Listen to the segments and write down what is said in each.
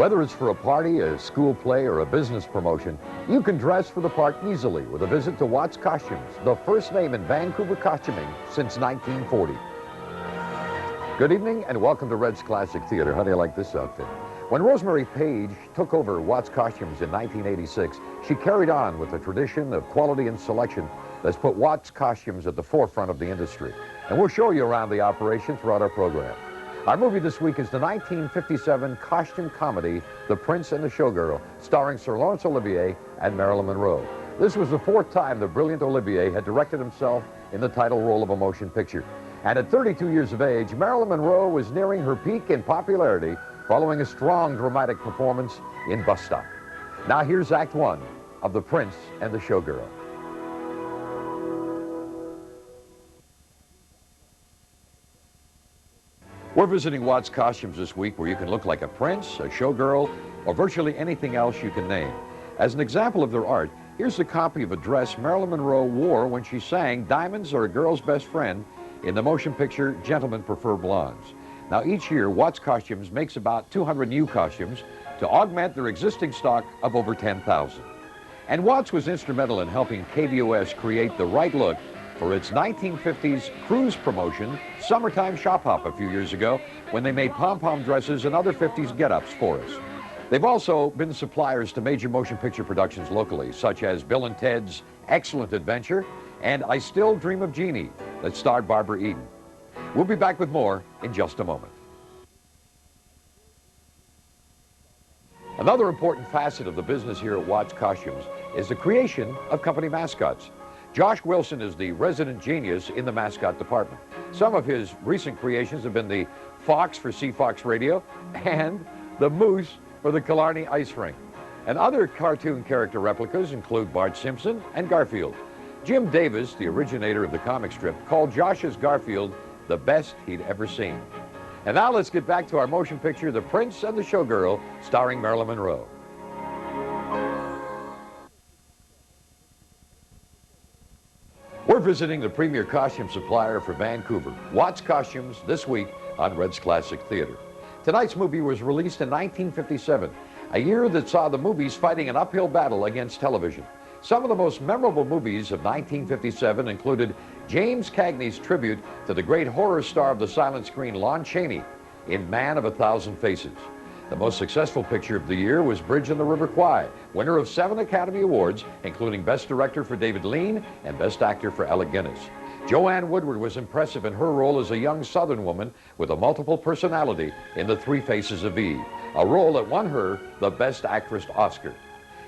Whether it's for a party, a school play, or a business promotion, you can dress for the part easily with a visit to Watts Costumes, the first name in Vancouver costuming since 1940. Good evening and welcome to Red's Classic Theater. How do you like this outfit? When Rosemary Page took over Watts Costumes in 1986, she carried on with the tradition of quality and selection that's put Watts Costumes at the forefront of the industry. And we'll show you around the operation throughout our program. Our movie this week is the 1957 costume comedy, The Prince and the Showgirl, starring Sir Laurence Olivier and Marilyn Monroe. This was the fourth time the brilliant Olivier had directed himself in the title role of a motion picture. And at 32 years of age, Marilyn Monroe was nearing her peak in popularity following a strong dramatic performance in Bus Stop. Now here's Act One of The Prince and the Showgirl. We're visiting Watts Costumes this week, where you can look like a prince, a showgirl, or virtually anything else you can name. As an example of their art, here's a copy of a dress Marilyn Monroe wore when she sang "Diamonds Are a Girl's Best Friend" in the motion picture Gentlemen Prefer Blondes. Now each year, Watts Costumes makes about 200 new costumes to augment their existing stock of over 10,000. And Watts was instrumental in helping KVOS create the right look for its 1950s cruise promotion, Summertime Shop Hop, a few years ago, when they made pom-pom dresses and other 50s get-ups for us. They've also been suppliers to major motion picture productions locally, such as Bill and Ted's Excellent Adventure and I Still Dream of Jeannie, that starred Barbara Eden. We'll be back with more in just a moment. Another important facet of the business here at Watts Costumes is the creation of company mascots. Josh Wilson is the resident genius in the mascot department. Some of his recent creations have been the Fox for Seafox Radio and the Moose for the Killarney Ice Rink. And other cartoon character replicas include Bart Simpson and Garfield. Jim Davis, the originator of the comic strip, called Josh's Garfield the best he'd ever seen. And now let's get back to our motion picture, The Prince and the Showgirl, starring Marilyn Monroe. We're visiting the premier costume supplier for Vancouver, Watts Costumes, this week on Red's Classic Theater. Tonight's movie was released in 1957, a year that saw the movies fighting an uphill battle against television. Some of the most memorable movies of 1957 included James Cagney's tribute to the great horror star of the silent screen, Lon Chaney, in Man of a Thousand Faces. The most successful picture of the year was Bridge on the River Kwai, winner of 7 Academy Awards, including Best Director for David Lean and Best Actor for Alec Guinness. Joanne Woodward was impressive in her role as a young Southern woman with a multiple personality in The Three Faces of Eve, a role that won her the Best Actress Oscar.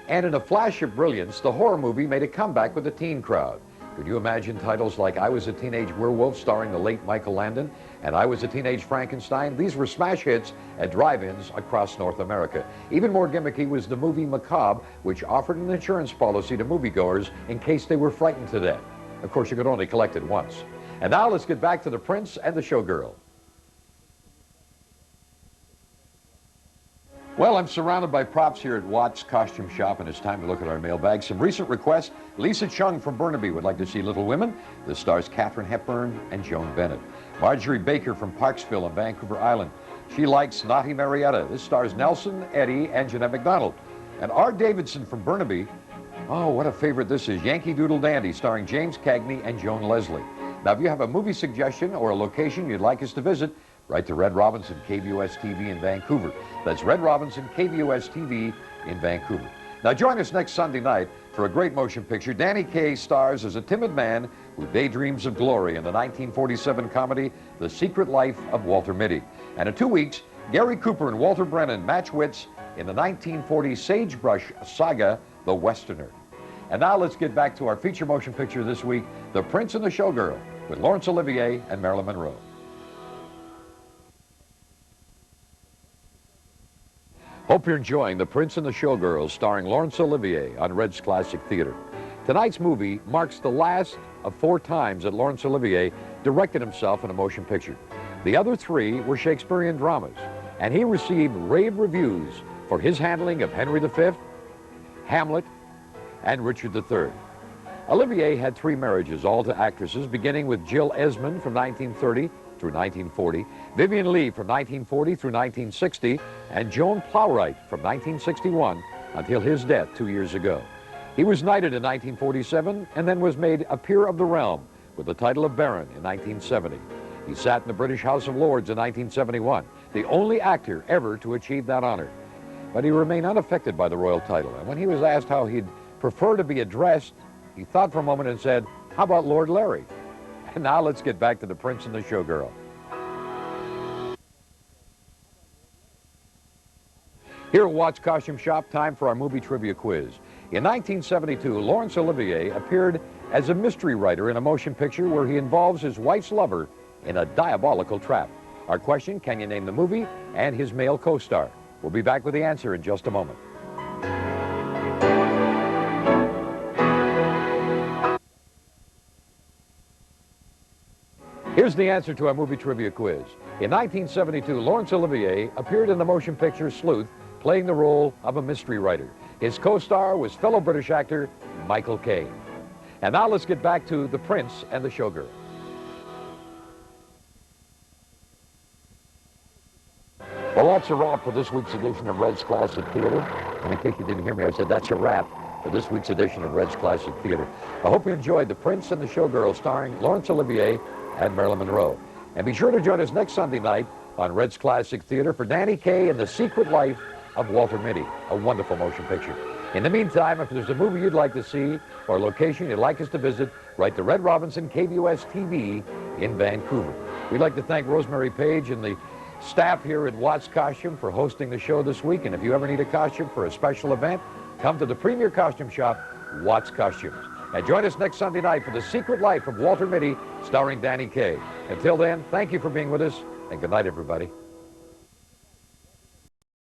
And in a flash of brilliance, the horror movie made a comeback with the teen crowd. Could you imagine titles like I Was a Teenage Werewolf, starring the late Michael Landon, and I Was a Teenage Frankenstein? These were smash hits at drive-ins across North America. Even more gimmicky was the movie Macabre, which offered an insurance policy to moviegoers in case they were frightened to death. Of course, you could only collect it once. And now let's get back to The Prince and the Showgirl. Well, I'm surrounded by props here at Watts Costume Shop, and it's time to look at our mailbag. Some recent requests. Lisa Chung from Burnaby would like to see Little Women. This stars Katharine Hepburn and Joan Bennett. Marjorie Baker from Parksville on Vancouver Island. She likes Naughty Marietta. This stars Nelson, Eddie, and Jeanette MacDonald. And Art Davidson from Burnaby. Oh, what a favorite this is. Yankee Doodle Dandy, starring James Cagney and Joan Leslie. Now, if you have a movie suggestion or a location you'd like us to visit, write to Red Robinson, KVOS TV in Vancouver. That's Red Robinson, KVOS TV in Vancouver. Now join us next Sunday night for a great motion picture. Danny Kaye stars as a timid man who daydreams of glory in the 1947 comedy, The Secret Life of Walter Mitty. And in 2 weeks, Gary Cooper and Walter Brennan match wits in the 1940 Sagebrush saga, The Westerner. And now let's get back to our feature motion picture this week, The Prince and the Showgirl, with Laurence Olivier and Marilyn Monroe. Hope you're enjoying The Prince and the Showgirl, starring Laurence Olivier on Red's Classic Theater. Tonight's movie marks the last of 4 times that Laurence Olivier directed himself in a motion picture. The other 3 were Shakespearean dramas, and he received rave reviews for his handling of Henry V, Hamlet, and Richard III. Olivier had 3 marriages, all to actresses, beginning with Jill Esmond from 1930 through 1940, Vivian Leigh from 1940 through 1960, and Joan Plowright from 1961 until his death 2 years ago. He was knighted in 1947 and then was made a peer of the realm with the title of Baron in 1970. He sat in the British House of Lords in 1971, the only actor ever to achieve that honor. But he remained unaffected by the royal title, and when he was asked how he'd prefer to be addressed, he thought for a moment and said, "How about Lord Larry?" And now let's get back to the Prince and the Showgirl. Here at Watts Costume Shop, time for our movie trivia quiz. In 1972, Laurence Olivier appeared as a mystery writer in a motion picture where he involves his wife's lover in a diabolical trap. Our question, can you name the movie and his male co-star? We'll be back with the answer in just a moment. Here's the answer to our movie trivia quiz. In 1972, Laurence Olivier appeared in the motion picture Sleuth, playing the role of a mystery writer. His co-star was fellow British actor Michael Caine. And now let's get back to The Prince and the Showgirl. Well, that's a wrap for this week's edition of Red's Classic Theater. And in case you didn't hear me, I said that's a wrap for this week's edition of Red's Classic Theater. I hope you enjoyed The Prince and the Showgirl, starring Laurence Olivier and Marilyn Monroe. And be sure to join us next Sunday night on Red's Classic Theater for Danny Kaye and the Secret Life of Walter Mitty, a wonderful motion picture. In the meantime, if there's a movie you'd like to see or a location you'd like us to visit, write to Red Robinson, KBUS TV in Vancouver. We'd like to thank Rosemary Page and the staff here at Watts Costume for hosting the show this week. And if you ever need a costume for a special event, come to the premier costume shop, Watts Costumes. And join us next Sunday night for The Secret Life of Walter Mitty, starring Danny Kaye. Until then, thank you for being with us, and good night, everybody.